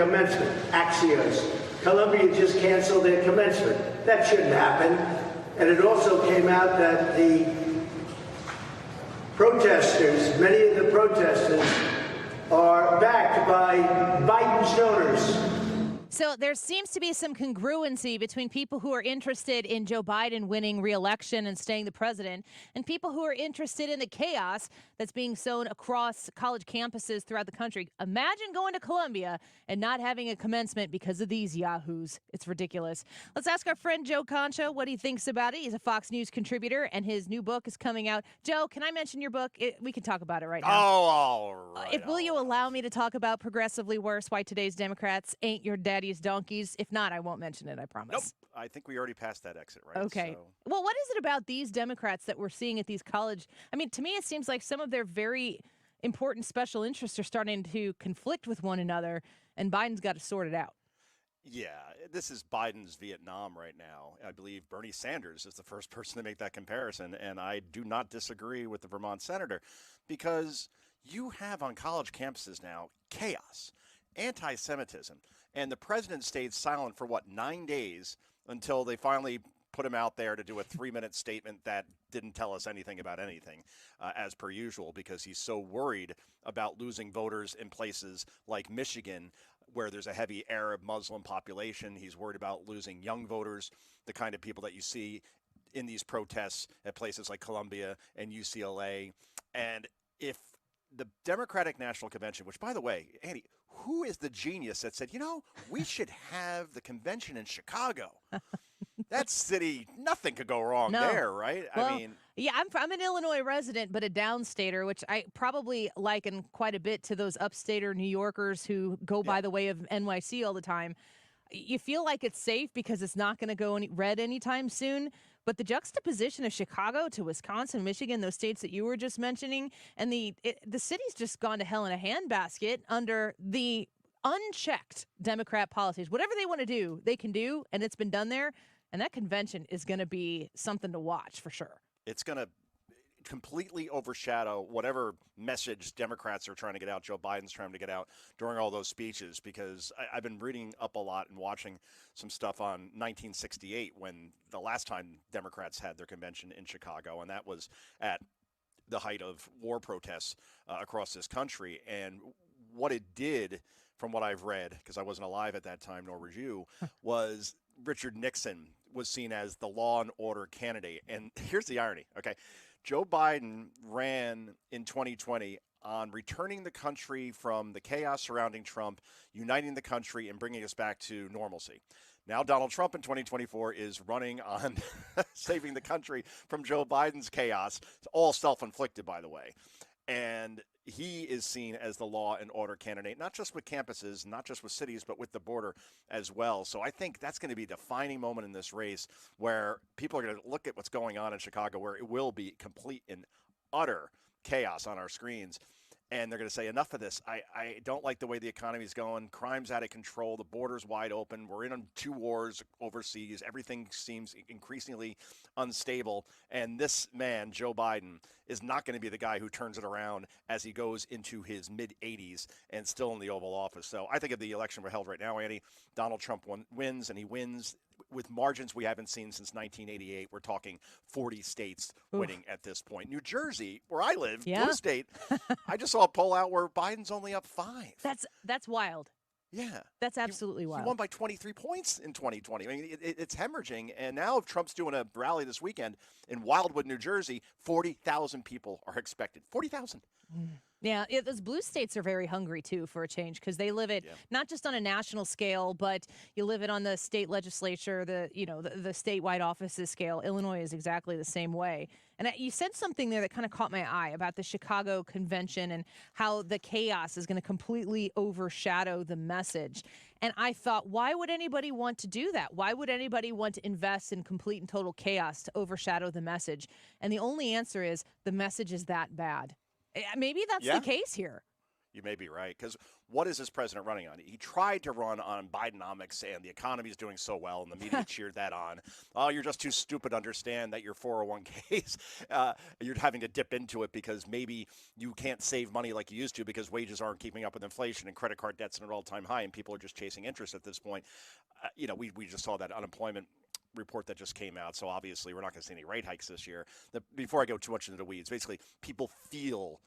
commencement. Axios. Columbia just canceled their commencement. That shouldn't happen. And it also came out that the protesters, many of the protesters, are backed by Biden's donors. So there seems to be some congruency between people who are interested in Joe Biden winning re-election and staying the president and people who are interested in the chaos that's being sown across college campuses throughout the country. Imagine going to Columbia and not having a commencement because of these yahoos. It's ridiculous. Let's ask our friend Joe Concha what he thinks about it. He's a Fox News contributor, and his new book is coming out. Joe, can I mention your book? We can talk about it right now. Oh, all right. Will you allow me to talk about Progressively Worse, Why Today's Democrats Ain't Your Daddy's Donkeys? If not, I won't mention it, I promise. Nope. I think we already passed that exit, right? Okay. So. Well, what is it about these Democrats that we're seeing at these college? I mean, to me, it seems like some of their very important special interests are starting to conflict with one another, and Biden's got to sort it out. Yeah, this is Biden's Vietnam right now. I believe Bernie Sanders is the first person to make that comparison, and I do not disagree with the Vermont senator, because you have on college campuses now chaos, anti-Semitism, and the president stayed silent for, 9 days until they finally put him out there to do a 3-minute statement that didn't tell us anything about anything, as per usual, because he's so worried about losing voters in places like Michigan, where there's a heavy Arab Muslim population. He's worried about losing young voters, the kind of people that you see in these protests at places like Columbia and UCLA. And if the Democratic National Convention, which, by the way, Andy, who is the genius that said, we should have the convention in Chicago? That city, nothing could go wrong there, right? Well, yeah, I'm an Illinois resident, but a downstater, which I probably liken quite a bit to those upstater New Yorkers who go by the way of NYC all the time. You feel like it's safe because it's not going to go red anytime soon. But the juxtaposition of Chicago to Wisconsin, Michigan, those states that you were just mentioning, and the city's just gone to hell in a handbasket under the unchecked Democrat policies. Whatever they want to do, they can do, and it's been done there. And that convention is going to be something to watch for sure. It's going to completely overshadow whatever message Democrats are trying to get out, Joe Biden's trying to get out during all those speeches, because I've been reading up a lot and watching some stuff on 1968, when the last time Democrats had their convention in Chicago, and that was at the height of war protests across this country. And what it did, from what I've read, because I wasn't alive at that time, nor was you, was Richard Nixon was seen as the law and order candidate. And here's the irony, okay? Joe Biden ran in 2020 on returning the country from the chaos surrounding Trump, uniting the country, and bringing us back to normalcy. Now Donald Trump in 2024 is running on saving the country from Joe Biden's chaos. It's all self-inflicted, by the way. And he is seen as the law and order candidate, not just with campuses, not just with cities, but with the border as well. So I think that's going to be a defining moment in this race, where people are going to look at what's going on in Chicago, where it will be complete and utter chaos on our screens. And they're going to say, enough of this. I don't like the way the economy is going. Crime's out of control. The border's wide open. We're in on 2 wars overseas. Everything seems increasingly unstable. And this man, Joe Biden, is not going to be the guy who turns it around as he goes into his mid-80s and still in the Oval Office. So I think if the election were held right now, Andy, Donald Trump wins, and he wins with margins we haven't seen since 1988. We're talking 40 states winning at this point. New Jersey, where I live, blue state, I just saw a poll out where Biden's only up 5. That's wild. Yeah. That's absolutely wild. He won by 23 points in 2020. I mean, it's hemorrhaging. And now if Trump's doing a rally this weekend in Wildwood, New Jersey, 40,000 people are expected. 40,000. Yeah, those blue states are very hungry, too, for a change, because they live it not just on a national scale, but you live it on the state legislature, the statewide offices scale. Illinois is exactly the same way. And you said something there that kind of caught my eye about the Chicago convention and how the chaos is going to completely overshadow the message. And I thought, why would anybody want to do that? Why would anybody want to invest in complete and total chaos to overshadow the message? And the only answer is the message is that bad. Maybe that's the case here. You may be right, because what is this president running on? He tried to run on Bidenomics, and the economy is doing so well, and the media cheered that on. Oh, you're just too stupid to understand that your 401ks, you're having to dip into it because maybe you can't save money like you used to because wages aren't keeping up with inflation and credit card debt's at an all-time high, and people are just chasing interest at this point. We just saw that unemployment report that just came out, so obviously we're not going to see any rate hikes this year. Before I go too much into the weeds, basically people feel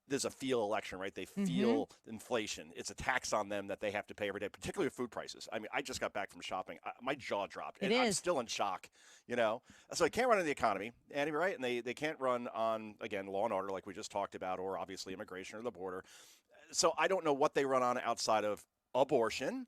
there's a feel election, right? They feel inflation. It's a tax on them that they have to pay every day, particularly with food prices. I mean, I just got back from shopping. My jaw dropped. I'm still in shock, So they can't run on the economy, and right, and they can't run on, again, law and order like we just talked about, or obviously immigration or the border. So I don't know what they run on outside of abortion.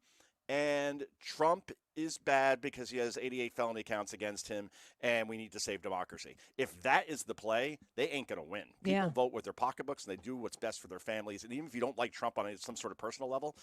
And Trump is bad because he has 88 felony counts against him, and we need to save democracy. If that is the play, they ain't going to win. People vote with their pocketbooks, and they do what's best for their families. And even if you don't like Trump on some sort of personal level,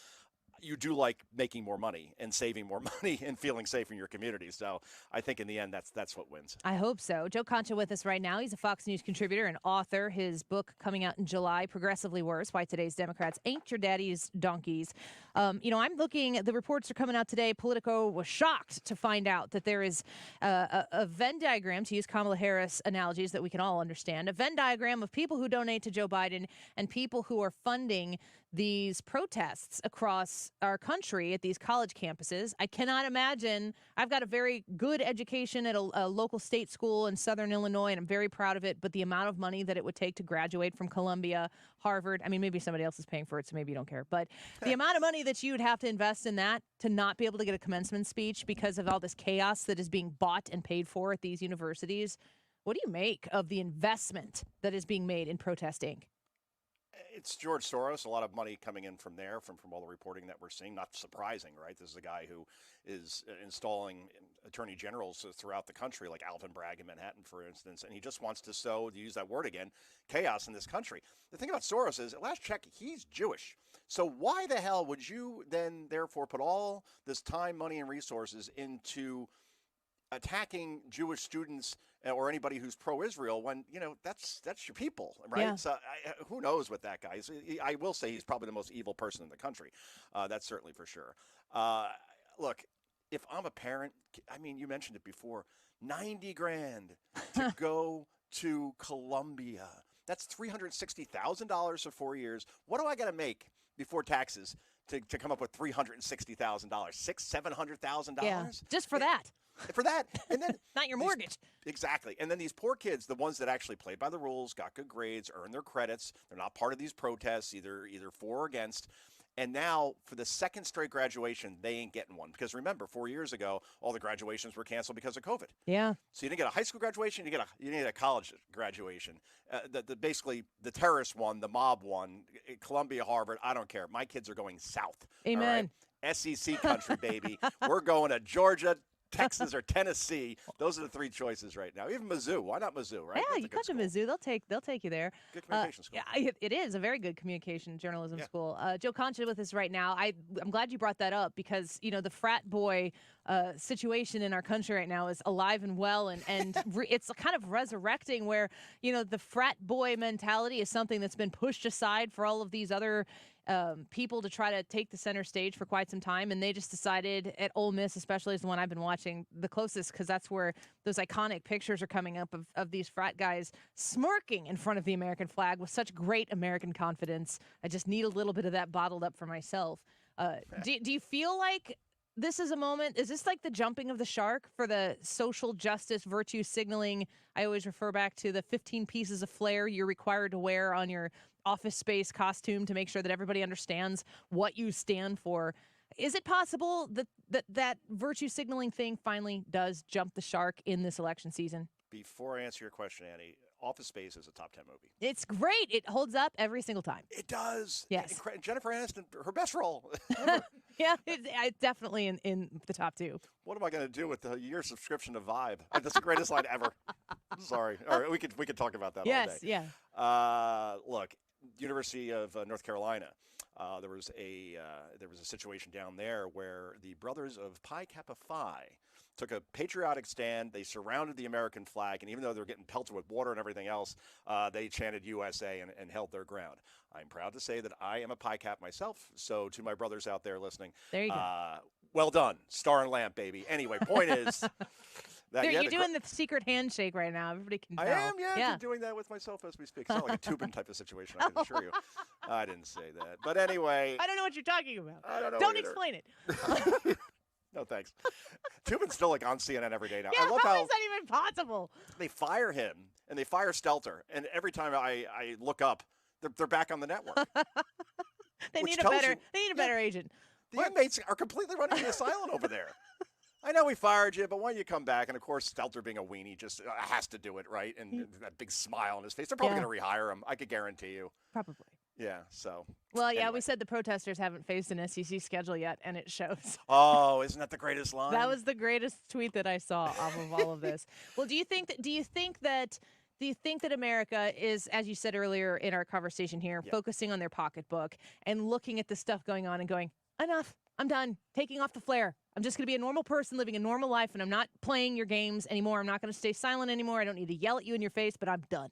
you do like making more money and saving more money and feeling safe in your community. So I think in the end, that's what wins. I hope so. Joe Concha with us right now. He's a Fox News contributor and author. His book coming out in July, Progressively Worse, Why Today's Democrats Ain't Your Daddy's Donkeys. I'm looking, the reports are coming out today. Politico was shocked to find out that there is a Venn diagram, to use Kamala Harris analogies that we can all understand, a Venn diagram of people who donate to Joe Biden and people who are funding these protests across our country at these college campuses. I cannot imagine. I've got a very good education at a local state school in Southern Illinois, and I'm very proud of it. But the amount of money that it would take to graduate from Columbia, Harvard, I mean, maybe somebody else is paying for it, so maybe you don't care. But the amount of money that you would have to invest in that to not be able to get a commencement speech because of all this chaos that is being bought and paid for at these universities. What do you make of the investment that is being made in protesting? It's George Soros, a lot of money coming in from there, from all the reporting that we're seeing. Not surprising, right? This is a guy who is installing attorney generals throughout the country, like Alvin Bragg in Manhattan, for instance, and he just wants to sow, to use that word again, chaos in this country. The thing about Soros is, at last check, he's Jewish. So why the hell would you then, therefore, put all this time, money, and resources into attacking Jewish students or anybody who's pro-Israel when, that's your people, right? Yeah. So who knows what that guy is. I will say he's probably the most evil person in the country. That's certainly for sure. Look, if I'm a parent, I mean, you mentioned it before, 90 grand to go to Columbia. That's $360,000 for 4 years. What do I got to make before taxes to come up with $360,000? $700,000? Yeah, just for that. For that, and then not your mortgage. Exactly. And then these poor kids, the ones that actually played by the rules, got good grades, earned their credits, they're not part of these protests, either for or against. And now, for the second straight graduation, they ain't getting one. Because remember, 4 years ago, all the graduations were canceled because of COVID. Yeah. So you didn't get a high school graduation, you need a college graduation. Basically, the terrorist one, the mob one, Columbia, Harvard, I don't care. My kids are going south. Amen. All right? SEC country, baby. We're going to Georgia, Texas, or Tennessee. Those are the three choices right now. Even Mizzou. Why not Mizzou, right? Yeah, you come to Mizzou. They'll take you there. Good communication school. Yeah, it is a very good communication journalism school. Joe Concha with us right now. I'm glad you brought that up because, the frat boy situation in our country right now is alive and well. And it's kind of resurrecting where, the frat boy mentality is something that's been pushed aside for all of these other people to try to take the center stage for quite some time. And they just decided at Ole Miss, especially is the one I've been watching the closest, because that's where those iconic pictures are coming up of these frat guys smirking in front of the American flag with such great American confidence. I just need a little bit of that bottled up for myself. Do you feel like this is a moment? Is this like the jumping of the shark for the social justice virtue signaling? I always refer back to the 15 pieces of flair you're required to wear on your Office Space costume to make sure that everybody understands what you stand for. Is it possible that virtue signaling thing finally does jump the shark in this election season? Before I answer your question, Annie, Office Space is a top 10 movie. It's great. It holds up every single time. It does. Yes. Jennifer Aniston, her best role. Yeah, it's definitely in the top two. What am I going to do with your subscription to Vibe? That's the greatest line ever. Sorry. All right, we could talk about that all day. Yes, yeah. Look, University of North Carolina. there was a situation down there where the brothers of Pi Kappa Phi took a patriotic stand. They surrounded the American flag, and even though they were getting pelted with water and everything else, they chanted USA and held their ground. I'm proud to say that I am a Pi Cap myself. So to my brothers out there listening, There you go. Well done, Star and Lamp, baby. Anyway, point is that You're doing the secret handshake right now. Everybody can tell. I am, yeah. I'm doing that with myself as we speak. It's not like a Tubin type of situation, I can assure you. I didn't say that. But anyway. I don't know what you're talking about. I don't know Don't either. explain it. No, thanks. Tubin's still like on CNN every day now. Yeah, I love how is that even possible? they fire him and they fire Stelter. And every time I look up, they're back on the network. They Which need a tells better. you- They need a better agent. The inmates are completely running the asylum over there. I know we fired you, but why don't you come back? And of course, Stelter being a weenie just has to do it, right? And that big smile on his face. They're probably going to rehire him. I could guarantee you. Probably. Yeah, so. Well, yeah, anyway. we said the protesters haven't faced an SEC schedule yet, and it shows. Oh, isn't that the greatest line? That was the greatest tweet that I saw off of all of this. Well, do you think that America is, as you said earlier in our conversation here, focusing on their pocketbook and looking at the stuff going on and going, enough, I'm done, taking off the flair. I'm just going to be a normal person living a normal life, and I'm not playing your games anymore. I'm not going to stay silent anymore. I don't need to yell at you in your face, but I'm done.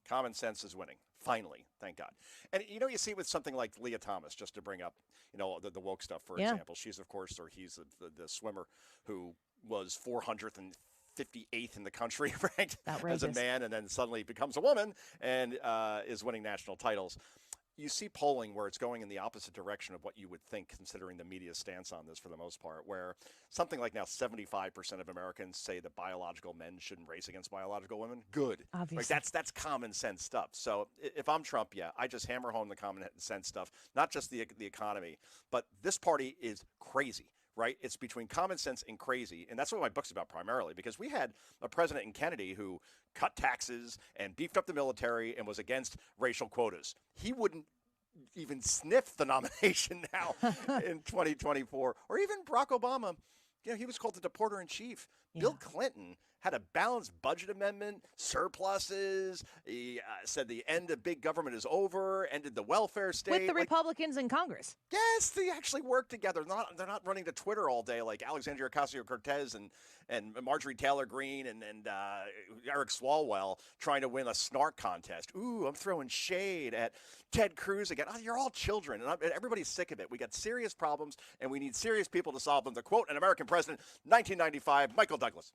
Common sense is winning. Finally, thank God. And, you see with something like Leah Thomas, just to bring up, the woke stuff, for example. She's, of course, or he's the swimmer who was 458th in the country, ranked as a man, and then suddenly becomes a woman and is winning national titles. You see polling where it's going in the opposite direction of what you would think, considering the media's stance on this for the most part, where something like now 75% of Americans say that biological men shouldn't race against biological women. Good. Obviously. Right? That's common sense stuff. So if I'm Trump, I just hammer home the common sense stuff, not just the economy, but this party is crazy. Right? It's between common sense and crazy. And that's what my book's about primarily, because we had a president in Kennedy who cut taxes and beefed up the military and was against racial quotas. He wouldn't even sniff the nomination now in 2024. Or even Barack Obama, he was called the deporter in chief. Bill Clinton had a balanced budget amendment, surpluses. He said the end of big government is over, ended the welfare state. With the Republicans in Congress. Yes, they actually work together. They're not running to Twitter all day like Alexandria Ocasio-Cortez and Marjorie Taylor Greene and Eric Swalwell trying to win a snark contest. Ooh, I'm throwing shade at Ted Cruz again. Oh, you're all children, and everybody's sick of it. We got serious problems, and we need serious people to solve them. To quote an American president, 1995, Michael Douglas.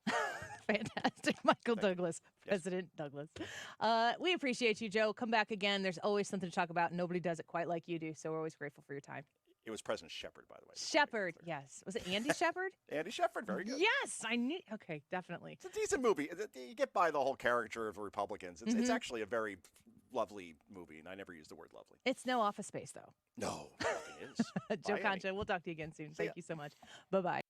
Fantastic. Michael Douglas, President Douglas. We appreciate you, Joe. Come back again. There's always something to talk about. Nobody does it quite like you do, so we're always grateful for your time. It was President Shepard, by the way. Shepard, yes. Was it Andy Shepard? Andy Shepard, very good. Yes, I knew. Okay, definitely. It's a decent movie. You get by the whole caricature of the Republicans. It's actually a very lovely movie, and I never use the word lovely. It's no Office Space, though. No, nothing is. Joe Concha, we'll talk to you again soon. Thank you so much. Bye-bye.